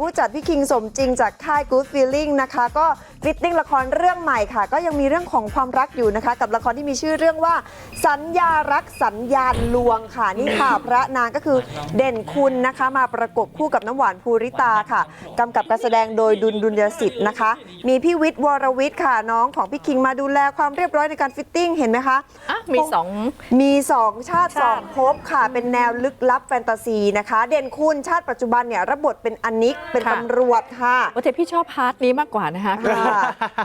ผู้จัดพี่คิงสมจริงจากค่าย Good Feeling นะคะก็ฟิตติ้งละครเรื่องใหม่ค่ะก็ยังมีเรื่องของความรักอยู่นะคะกับละครที่มีชื่อเรื่องว่าสัญญารักสัญญาณลวงค่ะนี่ค่ะพระนางก็คือเด่นคุณนะคะมาประกบคู่กับน้ำหวานภูริตาค่ะกำกับการแสดงโดยดุลยศิษย์นะคะมีพี่วิทย์วรวิทย์ค่ะน้องของพี่คิงมาดูแลความเรียบร้อยในการฟิตติ้งเห็นไหมคะมีสองชาติสองภพค่ะเป็นแนวลึกลับแฟนตาซีนะคะเด่นคุณชาติปัจจุบันเนี่ยรับบทเป็นอนิกเป็นตำรวจค่ะว่าแต่พี่ชอบพาร์ทนี้มากกว่านะคะ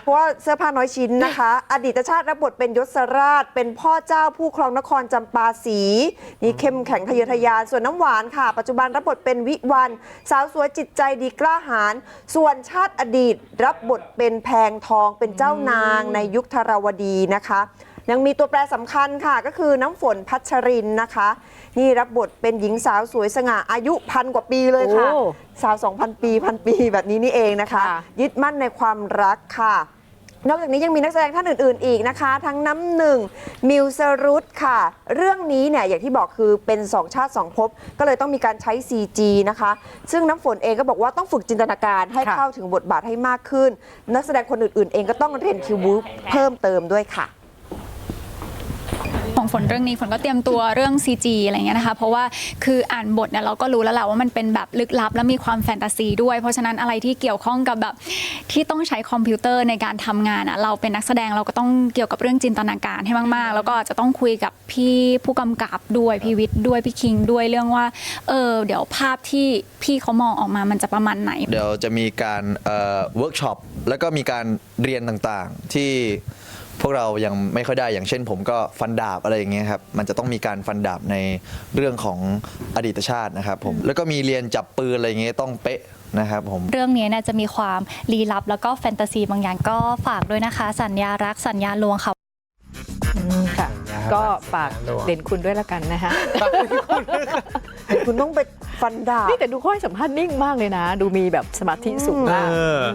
เพราะว่าเสื้อผ้าน้อยชิ้นนะคะ อดีตชาติรับบทเป็นยศราชเป็นพ่อเจ้าผู้ครองนครจำปาสีนี่เข้มแข็งทะเยอทะยานส่วนน้ำหวานค่ะปัจจุบันรับบทเป็นวิวันสาวสวยจิตใจดีกล้าหาญส่วนชาติอดีตรับบทเป็นแพงทองเป็นเจ้านางในยุคธรวดีนะคะยังมีตัวแปรสำคัญค่ะก็คือน้ำฝนพัชรินนะคะนี่รับบทเป็นหญิงสาวสวยสง่าอายุ1,000 กว่าปีเลยค่ะสาว 2,000 ปี1,000 ปีแบบนี้นี่เองนะคะยึดมั่นในความรักค่ะนอกจากนี้ยังมีนักแสดงท่านอื่นๆอีกนะคะทั้งน้ำหนึ่งมิวสรุตค่ะเรื่องนี้เนี่ยอย่างที่บอกคือเป็น2ชาติ2ภพก็เลยต้องมีการใช้ CG นะคะซึ่งน้ำฝนเองก็บอกว่าต้องฝึกจินตนาการให้เข้าถึงบทบาทให้มากขึ้นนักแสดงคนอื่นๆเองก็ต้องเรียนคิวบูเพิ่มเติมด้วยค่ะของฝนเรื่องนี้ฝนก็เตรียมตัวเรื่อง CG อะไรเงี้ยนะคะเพราะว่าคืออ่านบทเนี่ยเราก็รู้แล้วแหละว่ามันเป็นแบบลึกลับและมีความแฟนตาซีด้วยเพราะฉะนั้นอะไรที่เกี่ยวข้องกับแบบที่ต้องใช้คอมพิวเตอร์ในการทำงานอ่ะเราเป็นนักแสดงเราก็ต้องเกี่ยวกับเรื่องจินตนาการให้มากๆแล้วก็จะต้องคุยกับพี่ผู้กำกับด้วยพี่วิทย์ด้วยพี่คิงด้วยเรื่องว่าเดี๋ยวภาพที่พี่เขามองออกมามันจะประมาณไหนเดี๋ยวจะมีการเวิร์กช็อปแล้วก็มีการเรียนต่างๆที่พวกเรายังไม่ค่อยได้อย่างเช่นผมก็ฟันดาบอะไรอย่างเงี้ยครับมันจะต้องมีการฟันดาบในเรื่องของอดีตชาตินะครับผมแล้วก็มีเรียนจับปืนอะไรอย่างเงี้ยต้องเป๊ะนะครับผมเรื่องนี้เนี่ยจะมีความลี้ลับแล้วก็แฟนตาซีบางอย่างก็ฝากด้วยนะคะสัญญารักสัญญาลวงค่ะค่ะก็ฝากเด่นคุณด้วยละกันนะคะคุณต้องไปฟันดาบนี่แต่ดูค่อยสัมภาษณ์นิ่งมากเลยนะดูมีแบบสมาธิสูงมาก